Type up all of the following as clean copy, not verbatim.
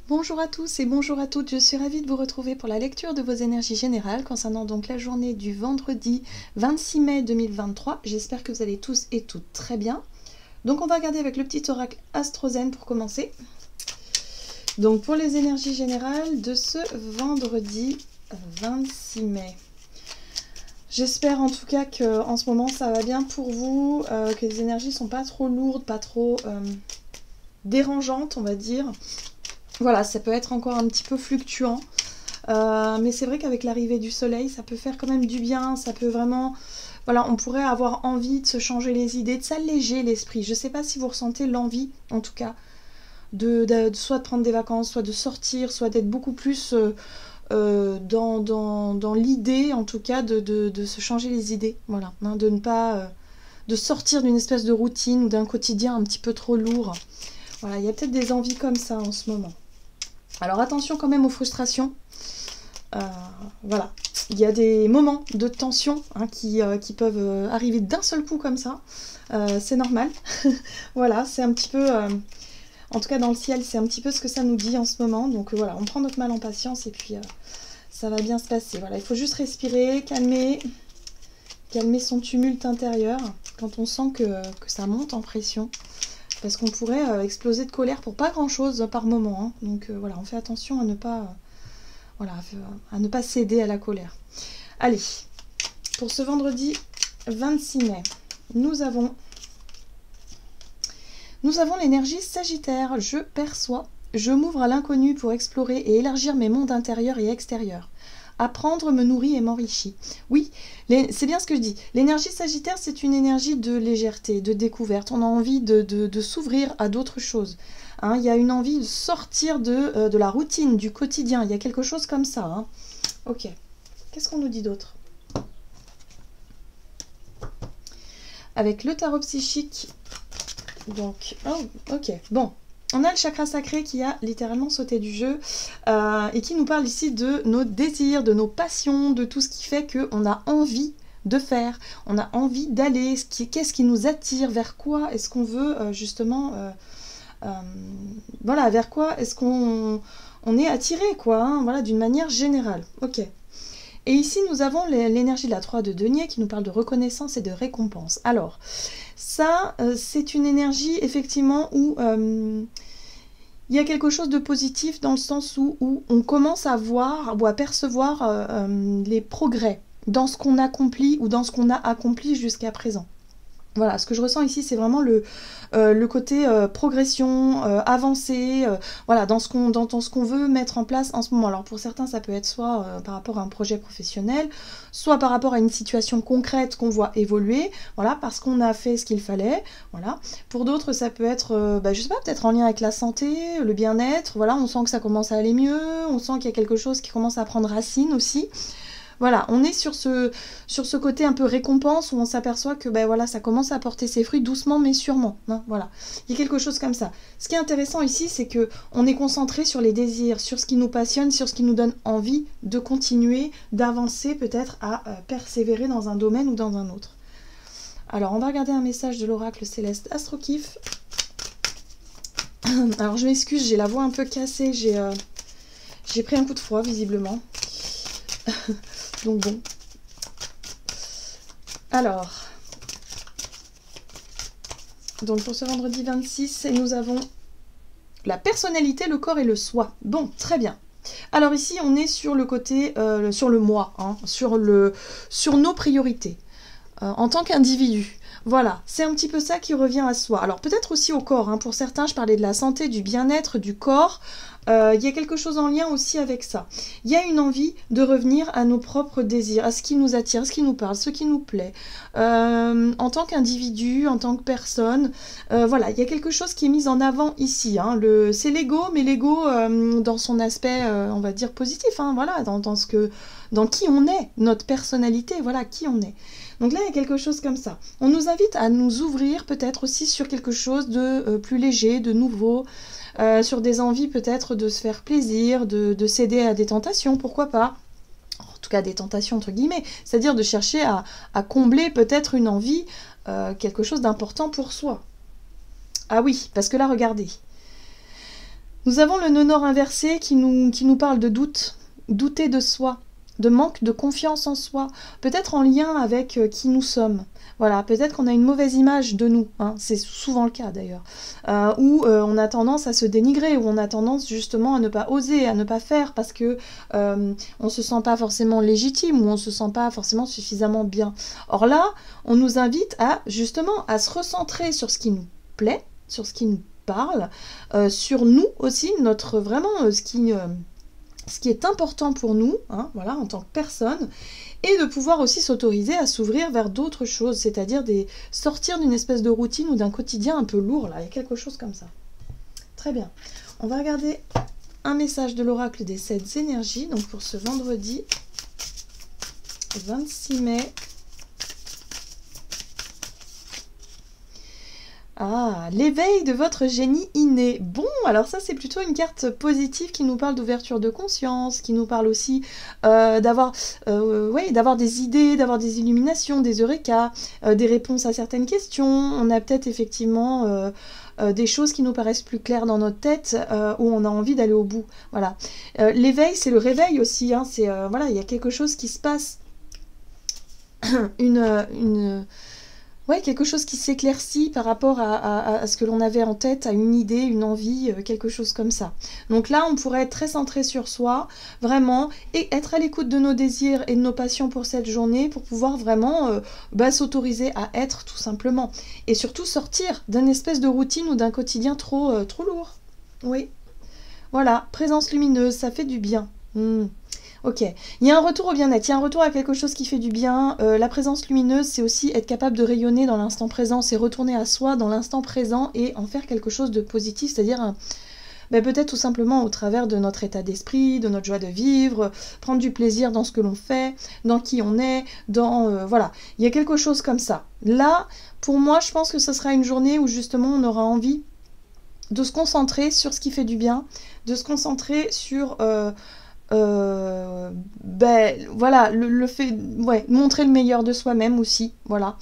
Bonjour à tous et bonjour à toutes, je suis ravie de vous retrouver pour la lecture de vos énergies générales concernant donc la journée du vendredi 26 mai 2023. J'espère que vous allez tous et toutes très bien. Donc on va regarder avec le petit oracle Astrozen pour commencer. Donc pour les énergies générales de ce vendredi 26 mai. J'espère en tout cas que en ce moment ça va bien pour vous, que les énergies sont pas trop lourdes, pas trop dérangeantes on va dire. Voilà, ça peut être encore un petit peu fluctuant, mais c'est vrai qu'avec l'arrivée du soleil, ça peut faire quand même du bien, ça peut vraiment... Voilà, on pourrait avoir envie de se changer les idées, de s'alléger l'esprit. Je ne sais pas si vous ressentez l'envie, en tout cas, soit de prendre des vacances, soit de sortir, soit d'être beaucoup plus dans l'idée, en tout cas, de se changer les idées. Voilà, hein, de ne pas... de sortir d'une espèce de routine ou d'un quotidien un petit peu trop lourd. Voilà, il y a peut-être des envies comme ça en ce moment. Alors attention quand même aux frustrations. Voilà, il y a des moments de tension hein, qui peuvent arriver d'un seul coup comme ça. C'est normal. Voilà, c'est un petit peu... en tout cas dans le ciel, c'est un petit peu ce que ça nous dit en ce moment. Donc voilà, on prend notre mal en patience et puis ça va bien se passer. Voilà, il faut juste respirer, calmer son tumulte intérieur quand on sent que ça monte en pression. Parce qu'on pourrait exploser de colère pour pas grand chose par moment. Hein. Donc voilà, on fait attention à ne pas, à ne pas céder à la colère. Allez, pour ce vendredi 26 mai, nous avons l'énergie Sagittaire. Je perçois, je m'ouvre à l'inconnu pour explorer et élargir mes mondes intérieurs et extérieurs. Apprendre me nourrit et m'enrichit. Oui, c'est bien ce que je dis. L'énergie Sagittaire, c'est une énergie de légèreté, de découverte. On a envie de s'ouvrir à d'autres choses. Hein, il y a une envie de sortir de la routine, du quotidien. Il y a quelque chose comme ça. Hein. Ok. Qu'est-ce qu'on nous dit d'autre? Avec le tarot psychique. Donc, oh, ok. Bon. On a le chakra sacré qui a littéralement sauté du jeu et qui nous parle ici de nos désirs, de nos passions, de tout ce qui fait qu'on a envie de faire, on a envie d'aller, qu'est-ce qui nous attire, vers quoi est-ce qu'on veut justement, voilà, vers quoi est-ce qu'on est attiré, quoi, hein, voilà, d'une manière générale. Ok. Et ici, nous avons l'énergie de la 3 de denier qui nous parle de reconnaissance et de récompense. Alors, ça, c'est une énergie, effectivement, où il y a quelque chose de positif dans le sens où on commence à voir ou à percevoir les progrès dans ce qu'on accomplit ou dans ce qu'on a accompli jusqu'à présent. Voilà, ce que je ressens ici, c'est vraiment le côté progression, avancée, voilà, dans ce qu'on veut mettre en place en ce moment. Alors pour certains, ça peut être soit par rapport à un projet professionnel, soit par rapport à une situation concrète qu'on voit évoluer, voilà, parce qu'on a fait ce qu'il fallait, voilà. Pour d'autres, ça peut être, je sais pas, peut-être en lien avec la santé, le bien-être, voilà, on sent que ça commence à aller mieux, on sent qu'il y a quelque chose qui commence à prendre racine aussi. Voilà, on est sur ce côté un peu récompense où on s'aperçoit que voilà, ça commence à porter ses fruits doucement mais sûrement. Hein, voilà, il y a quelque chose comme ça. Ce qui est intéressant ici, c'est que on est concentré sur les désirs, sur ce qui nous passionne, sur ce qui nous donne envie de continuer, d'avancer peut-être à persévérer dans un domaine ou dans un autre. Alors, on va regarder un message de l'oracle céleste Astrokif. Alors, je m'excuse, j'ai la voix un peu cassée, j'ai pris un coup de froid visiblement. Donc bon. Alors. Donc pour ce vendredi 26, nous avons la personnalité, le corps et le soi. Bon, très bien. Alors ici, on est sur le côté, sur le moi, hein, sur nos priorités, en tant qu'individu. Voilà, c'est un petit peu ça qui revient à soi. Alors peut-être aussi au corps, hein. Pour certains, je parlais de la santé, du bien-être, du corps. Il y a quelque chose en lien aussi avec ça. Il y a une envie de revenir à nos propres désirs, à ce qui nous attire, ce qui nous parle, ce qui nous plaît. En tant qu'individu, en tant que personne, voilà, il y a quelque chose qui est mis en avant ici. Hein. C'est l'ego, mais l'ego dans son aspect, on va dire, positif. Hein, voilà, dans qui on est, notre personnalité, voilà, qui on est. Donc là, il y a quelque chose comme ça. On nous invite à nous ouvrir peut-être aussi sur quelque chose de plus léger, de nouveau, sur des envies peut-être de se faire plaisir, de céder à des tentations, pourquoi pas. En tout cas, des tentations entre guillemets, c'est-à-dire de chercher à combler peut-être une envie, quelque chose d'important pour soi. Ah oui, parce que là, regardez. Nous avons le nœud nord inversé qui nous parle de doute, douter de soi, de manque de confiance en soi, peut-être en lien avec qui nous sommes. Voilà, peut-être qu'on a une mauvaise image de nous, hein, c'est souvent le cas d'ailleurs, où on a tendance à se dénigrer, où on a tendance justement à ne pas oser, à ne pas faire parce que on se sent pas forcément légitime, ou on se sent pas forcément suffisamment bien. Or là, on nous invite à justement à se recentrer sur ce qui nous plaît, sur ce qui nous parle, sur nous aussi, notre vraiment ce qui est important pour nous, hein, voilà, en tant que personne, et de pouvoir aussi s'autoriser à s'ouvrir vers d'autres choses, c'est-à-dire sortir d'une espèce de routine ou d'un quotidien un peu lourd, là, il y a quelque chose comme ça. Très bien. On va regarder un message de l'oracle des 7 énergies, donc pour ce vendredi 26 mai. Ah, l'éveil de votre génie inné. Bon, alors ça c'est plutôt une carte positive qui nous parle d'ouverture de conscience, qui nous parle aussi d'avoir des idées, d'avoir des illuminations, des eureka, des réponses à certaines questions. On a peut-être effectivement des choses qui nous paraissent plus claires dans notre tête, où on a envie d'aller au bout. Voilà. L'éveil, c'est le réveil aussi. Hein, voilà, il y a quelque chose qui se passe. Ouais, quelque chose qui s'éclaircit par rapport à ce que l'on avait en tête, à une idée, une envie, quelque chose comme ça. Donc là, on pourrait être très centré sur soi, vraiment, et être à l'écoute de nos désirs et de nos passions pour cette journée, pour pouvoir vraiment s'autoriser à être, tout simplement. Et surtout sortir d'une espèce de routine ou d'un quotidien trop lourd. Oui. Voilà, présence lumineuse, ça fait du bien. Ok, il y a un retour au bien-être, il y a un retour à quelque chose qui fait du bien. La présence lumineuse, c'est aussi être capable de rayonner dans l'instant présent, c'est retourner à soi dans l'instant présent et en faire quelque chose de positif, c'est-à-dire peut-être tout simplement au travers de notre état d'esprit, de notre joie de vivre, prendre du plaisir dans ce que l'on fait, dans qui on est, voilà, il y a quelque chose comme ça. Là, pour moi, je pense que ce sera une journée où justement on aura envie de se concentrer sur ce qui fait du bien, de se concentrer sur... voilà, le fait, ouais, montrer le meilleur de soi-même aussi, voilà.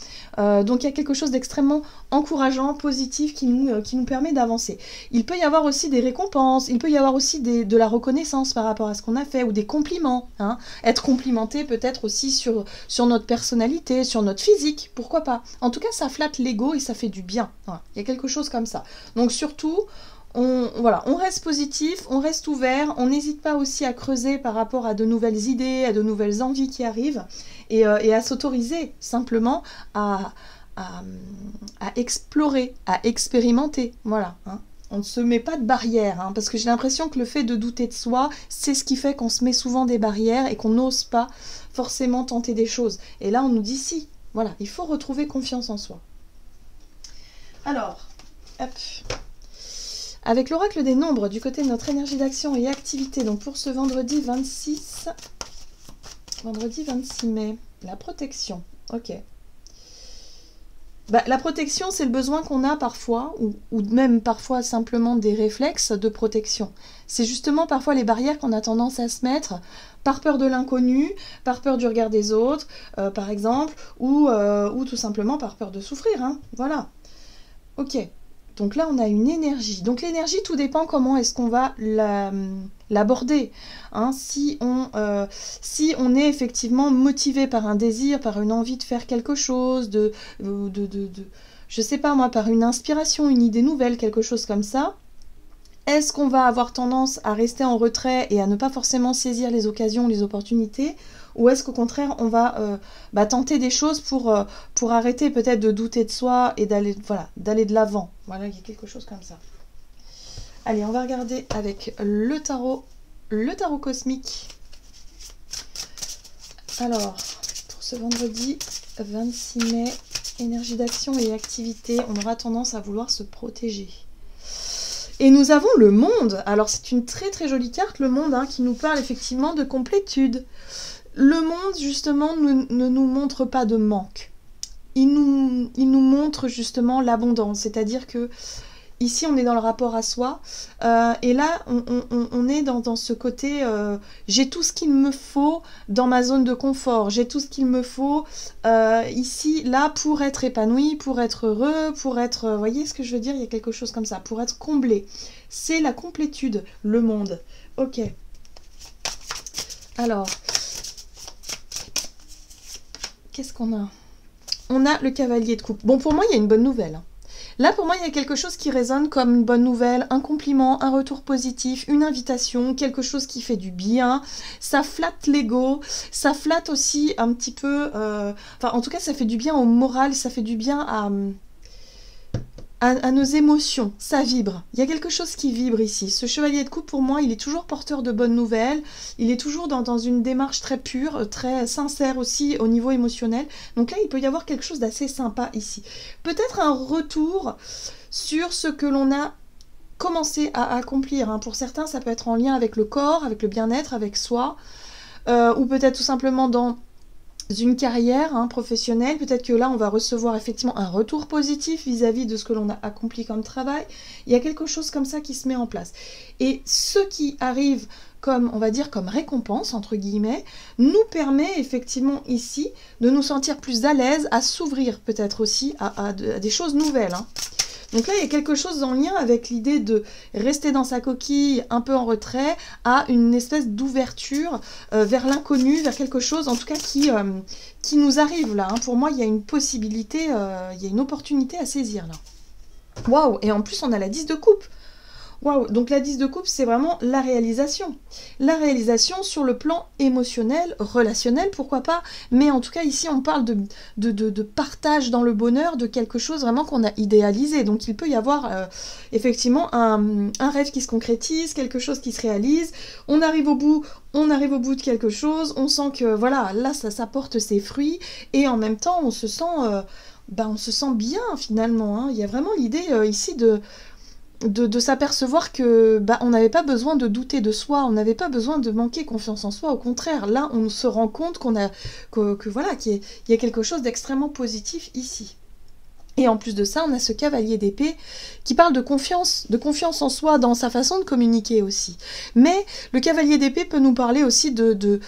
Donc il y a quelque chose d'extrêmement encourageant, positif qui nous permet d'avancer. Il peut y avoir aussi des récompenses, il peut y avoir aussi de la reconnaissance par rapport à ce qu'on a fait, ou des compliments, hein. Être complimenté peut-être aussi sur notre personnalité, sur notre physique, pourquoi pas. En tout cas, ça flatte l'ego et ça fait du bien. Voilà. Il y a quelque chose comme ça. Donc surtout... on reste positif, on reste ouvert, on n'hésite pas aussi à creuser par rapport à de nouvelles idées, à de nouvelles envies qui arrivent, et à s'autoriser simplement à explorer, à expérimenter, voilà. Hein. On ne se met pas de barrières, hein, parce que j'ai l'impression que le fait de douter de soi, c'est ce qui fait qu'on se met souvent des barrières et qu'on n'ose pas forcément tenter des choses. Et là, on nous dit si, voilà, il faut retrouver confiance en soi. Alors, hop... Avec l'oracle des nombres du côté de notre énergie d'action et activité, donc pour ce vendredi 26 mai, la protection, ok. La protection, c'est le besoin qu'on a parfois, ou même parfois simplement des réflexes de protection. C'est justement parfois les barrières qu'on a tendance à se mettre par peur de l'inconnu, par peur du regard des autres, par exemple, ou tout simplement par peur de souffrir, hein, voilà. Ok. Donc là, on a une énergie. Donc l'énergie, tout dépend comment est-ce qu'on va l'aborder. Hein, si on est effectivement motivé par un désir, par une envie de faire quelque chose, je sais pas moi, par une inspiration, une idée nouvelle, quelque chose comme ça, est-ce qu'on va avoir tendance à rester en retrait et à ne pas forcément saisir les occasions, les opportunités, ou est-ce qu'au contraire, on va tenter des choses pour arrêter peut-être de douter de soi et d'aller de l'avant. Voilà, il y a quelque chose comme ça. Allez, on va regarder avec le tarot cosmique. Alors, pour ce vendredi 26 mai, énergie d'action et activité, on aura tendance à vouloir se protéger. Et nous avons le monde. Alors, c'est une très très jolie carte, le monde, hein, qui nous parle effectivement de complétude. Le monde, justement, ne nous montre pas de manque. Il nous montre justement l'abondance. C'est-à-dire que ici, on est dans le rapport à soi. Et là, on est dans ce côté j'ai tout ce qu'il me faut dans ma zone de confort. J'ai tout ce qu'il me faut ici, là, pour être épanoui, pour être heureux, pour être... Vous voyez ce que je veux dire? Il y a quelque chose comme ça. Pour être comblé. c'est la complétude, le monde. Ok. Alors, qu'est-ce qu'on a? On a le cavalier de coupe. Bon, pour moi, il y a une bonne nouvelle. Là, pour moi, il y a quelque chose qui résonne comme une bonne nouvelle, un compliment, un retour positif, une invitation, quelque chose qui fait du bien. Ça flatte l'ego, ça flatte aussi un petit peu... Enfin, en tout cas, ça fait du bien au moral, ça fait du bien à nos émotions, ça vibre. Il y a quelque chose qui vibre ici. Ce chevalier de coupe, pour moi, il est toujours porteur de bonnes nouvelles. Il est toujours dans une démarche très pure, très sincère aussi au niveau émotionnel. Donc là, il peut y avoir quelque chose d'assez sympa ici. Peut-être un retour sur ce que l'on a commencé à accomplir. Hein. Pour certains, ça peut être en lien avec le corps, avec le bien-être, avec soi. Ou peut-être tout simplement dans... une carrière professionnelle, peut-être que là on va recevoir effectivement un retour positif vis-à-vis de ce que l'on a accompli comme travail. Il y a quelque chose comme ça qui se met en place. Et ce qui arrive comme, on va dire, comme récompense, entre guillemets, nous permet effectivement ici de nous sentir plus à l'aise, à s'ouvrir peut-être aussi à des choses nouvelles. Hein. Donc là, il y a quelque chose en lien avec l'idée de rester dans sa coquille un peu en retrait à une espèce d'ouverture vers l'inconnu, vers quelque chose en tout cas qui nous arrive là. Hein. Pour moi, il y a une possibilité, il y a une opportunité à saisir là. Waouh! Et en plus, on a la 10 de coupe. Waouh! Donc la 10 de coupe, c'est vraiment la réalisation. La réalisation sur le plan émotionnel, relationnel, pourquoi pas. Mais en tout cas, ici, on parle de partage dans le bonheur, de quelque chose vraiment qu'on a idéalisé. Donc il peut y avoir effectivement un rêve qui se concrétise, quelque chose qui se réalise. On arrive au bout de quelque chose. On sent que, voilà, là, ça porte ses fruits. Et en même temps, on se sent bien, finalement. Hein. Il y a vraiment l'idée ici de s'apercevoir que on n'avait pas besoin de douter de soi, on n'avait pas besoin de manquer confiance en soi, au contraire, là on se rend compte voilà, qu'il y a quelque chose d'extrêmement positif ici. Et en plus de ça, on a ce cavalier d'épée qui parle de confiance en soi dans sa façon de communiquer aussi. Mais le cavalier d'épée peut nous parler aussi de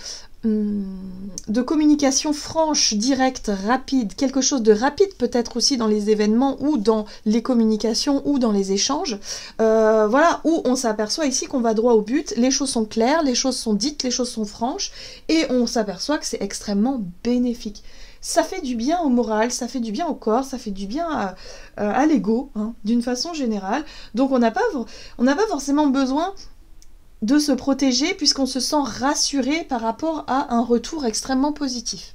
communication franche, directe, rapide, quelque chose de rapide peut-être aussi dans les événements ou dans les communications ou dans les échanges, voilà, où on s'aperçoit ici qu'on va droit au but, les choses sont claires, les choses sont dites, les choses sont franches, et on s'aperçoit que c'est extrêmement bénéfique. Ça fait du bien au moral, ça fait du bien au corps, ça fait du bien à l'ego, hein, d'une façon générale. Donc on n'a pas forcément besoin de se protéger puisqu'on se sent rassuré par rapport à un retour extrêmement positif.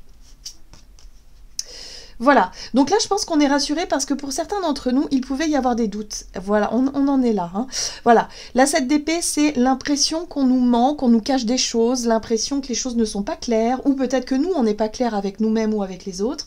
Voilà, donc là je pense qu'on est rassuré parce que pour certains d'entre nous, il pouvait y avoir des doutes. Voilà, on en est là. Hein. Voilà, la 7 d'épée, c'est l'impression qu'on nous ment, qu'on nous cache des choses, l'impression que les choses ne sont pas claires, ou peut-être que nous, on n'est pas clair avec nous-mêmes ou avec les autres.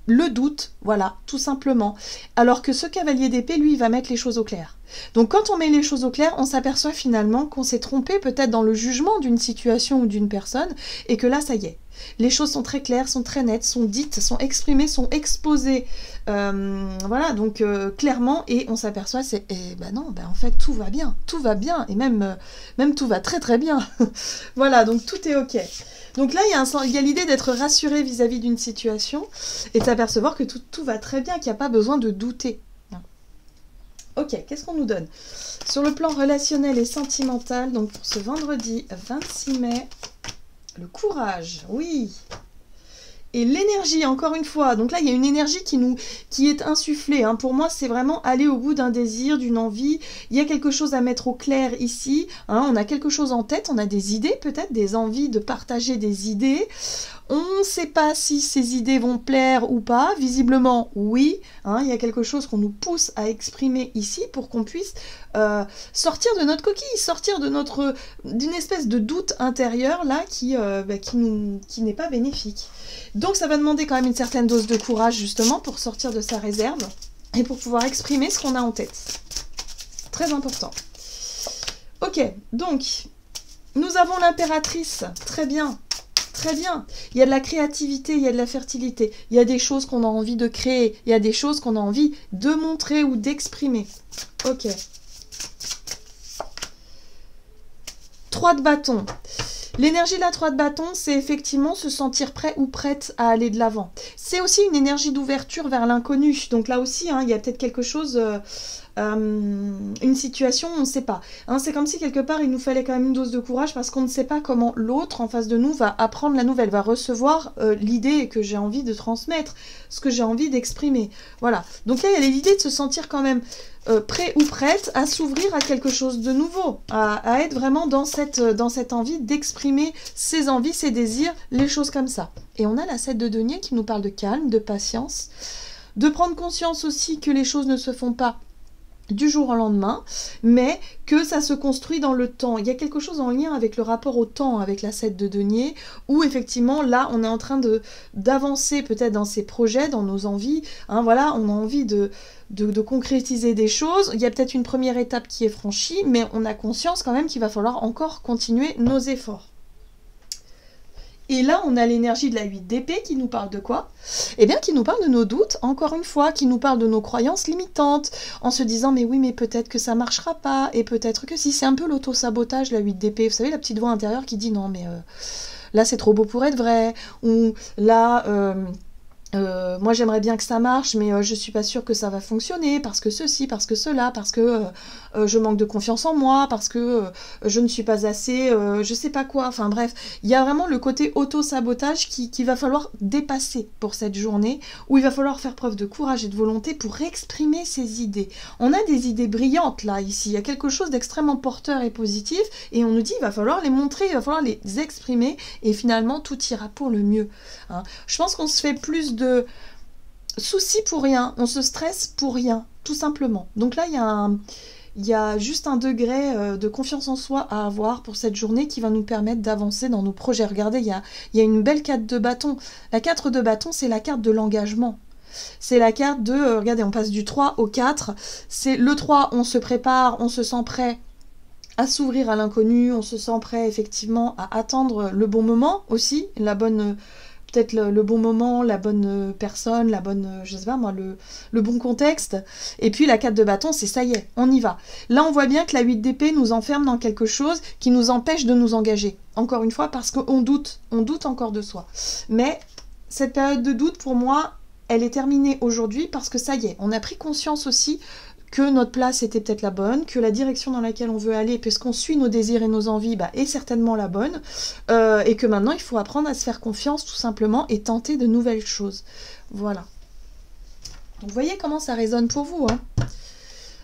Le doute, voilà, tout simplement. Alors que ce cavalier d'épée, lui, il va mettre les choses au clair. Donc quand on met les choses au clair, on s'aperçoit finalement qu'on s'est trompé peut-être dans le jugement d'une situation ou d'une personne, et que là, ça y est. Les choses sont très claires, sont très nettes, sont dites, sont exprimées, sont exposées. Voilà, donc clairement, et on s'aperçoit, en fait, tout va bien, et même tout va très très bien. Voilà, donc tout est ok. Donc là, il y a l'idée d'être rassuré vis-à-vis d'une situation, et de s'apercevoir que tout va très bien, qu'il n'y a pas besoin de douter. Ok, qu'est-ce qu'on nous donne? Sur le plan relationnel et sentimental, donc pour ce vendredi 26 mai, le courage, oui. Et l'énergie, encore une fois. Donc là, il y a une énergie qui est insufflée. Hein. Pour moi, c'est vraiment aller au bout d'un désir, d'une envie. Il y a quelque chose à mettre au clair ici. Hein. On a quelque chose en tête, on a des idées peut-être, des envies de partager des idées. On ne sait pas si ces idées vont plaire ou pas. Visiblement, oui. Hein. Il y a quelque chose qu'on nous pousse à exprimer ici pour qu'on puisse sortir de notre coquille, sortir d'une espèce de doute intérieur là qui n'est pas bénéfique. Donc ça va demander quand même une certaine dose de courage justement pour sortir de sa réserve et pour pouvoir exprimer ce qu'on a en tête. Très important. Ok, donc nous avons l'impératrice. Très bien. Très bien. Il y a de la créativité, il y a de la fertilité. Il y a des choses qu'on a envie de créer. Il y a des choses qu'on a envie de montrer ou d'exprimer. Ok. 3 de bâton. L'énergie de la 3 de bâton, c'est effectivement se sentir prêt ou prête à aller de l'avant. C'est aussi une énergie d'ouverture vers l'inconnu. Donc là aussi, hein, il y a peut-être quelque chose, une situation, on ne sait pas. Hein, c'est comme si quelque part, il nous fallait quand même une dose de courage parce qu'on ne sait pas comment l'autre en face de nous va apprendre la nouvelle, va recevoir l'idée que j'ai envie de transmettre, ce que j'ai envie d'exprimer. Voilà. Donc là, il y a l'idée de se sentir quand même prêt ou prête à s'ouvrir à quelque chose de nouveau, à être vraiment dans cette envie d'exprimer ses envies, ses désirs, les choses comme ça. Et on a la 7 de denier qui nous parle de calme, de patience, de prendre conscience aussi que les choses ne se font pas du jour au lendemain, mais que ça se construit dans le temps. Il y a quelque chose en lien avec le rapport au temps, avec la 7 de denier, où effectivement, là, on est en train d'avancer peut-être dans ces projets, dans nos envies. Hein, voilà, on a envie de concrétiser des choses. Il y a peut-être une première étape qui est franchie, mais on a conscience quand même qu'il va falloir encore continuer nos efforts. Et là, on a l'énergie de la 8 d'épée qui nous parle de quoi? Eh bien, qui nous parle de nos doutes, encore une fois, qui nous parle de nos croyances limitantes, en se disant, mais oui, mais peut-être que ça marchera pas, et peut-être que si. C'est un peu l'auto-sabotage, la 8 d'épée. Vous savez, la petite voix intérieure qui dit, non, mais là, c'est trop beau pour être vrai, ou là... moi j'aimerais bien que ça marche, mais je suis pas sûre que ça va fonctionner, parce que ceci, parce que cela, parce que je manque de confiance en moi, parce que je ne suis pas assez, je sais pas quoi, enfin bref, il y a vraiment le côté auto-sabotage qui va falloir dépasser pour cette journée, où il va falloir faire preuve de courage et de volonté pour exprimer ses idées. On a des idées brillantes là, ici, il y a quelque chose d'extrêmement porteur et positif, et on nous dit il va falloir les montrer, il va falloir les exprimer, et finalement tout ira pour le mieux. Hein. Je pense qu'on se fait plus de soucis pour rien, on se stresse pour rien, tout simplement. Donc là, il y a juste un degré de confiance en soi à avoir pour cette journée qui va nous permettre d'avancer dans nos projets. Regardez, il y a une belle carte de bâton. La carte de bâton, c'est la carte de l'engagement. C'est la carte de, regardez, on passe du 3 au 4. C'est le 3, on se prépare, on se sent prêt à s'ouvrir à l'inconnu, on se sent prêt effectivement à attendre le bon moment aussi, la bonne... peut-être le bon moment, la bonne personne, la bonne, je sais pas moi, le bon contexte. Et puis la 4 de bâton, c'est ça y est, on y va. Là, on voit bien que la 8 d'épée nous enferme dans quelque chose qui nous empêche de nous engager. Encore une fois, parce qu'on doute encore de soi. Mais cette période de doute, pour moi, elle est terminée aujourd'hui parce que ça y est, on a pris conscience aussi que notre place était peut-être la bonne, que la direction dans laquelle on veut aller, puisqu'on suit nos désirs et nos envies, est certainement la bonne, et que maintenant il faut apprendre à se faire confiance tout simplement et tenter de nouvelles choses. Voilà. Donc vous voyez comment ça résonne pour vous. Hein.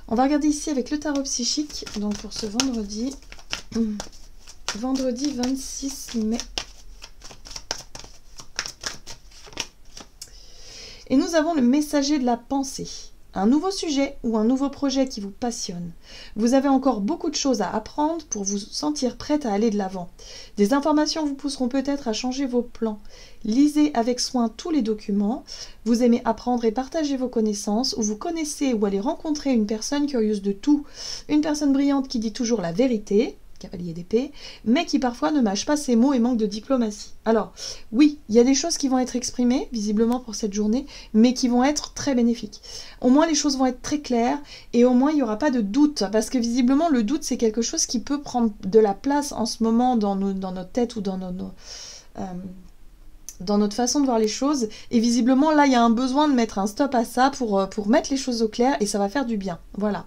On va regarder ici avec le tarot psychique, donc pour ce vendredi, vendredi 26 mai. Et nous avons le messager de la pensée. Un nouveau sujet ou un nouveau projet qui vous passionne. Vous avez encore beaucoup de choses à apprendre pour vous sentir prête à aller de l'avant. Des informations vous pousseront peut-être à changer vos plans. Lisez avec soin tous les documents. Vous aimez apprendre et partager vos connaissances, ou vous connaissez ou allez rencontrer une personne curieuse de tout. Une personne brillante qui dit toujours la vérité, cavalier d'épée, mais qui parfois ne mâche pas ses mots et manque de diplomatie. Alors, oui, il y a des choses qui vont être exprimées, visiblement pour cette journée, mais qui vont être très bénéfiques. Au moins, les choses vont être très claires, et au moins, il n'y aura pas de doute, parce que visiblement, le doute, c'est quelque chose qui peut prendre de la place en ce moment dans notre tête ou dans notre façon de voir les choses, et visiblement, là, il y a un besoin de mettre un stop à ça pour mettre les choses au clair, et ça va faire du bien. Voilà.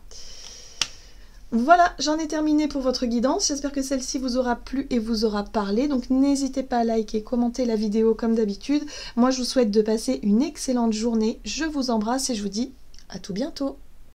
Voilà, j'en ai terminé pour votre guidance. J'espère que celle-ci vous aura plu et vous aura parlé. Donc n'hésitez pas à liker, commenter la vidéo comme d'habitude. Moi, je vous souhaite de passer une excellente journée. Je vous embrasse et je vous dis à tout bientôt.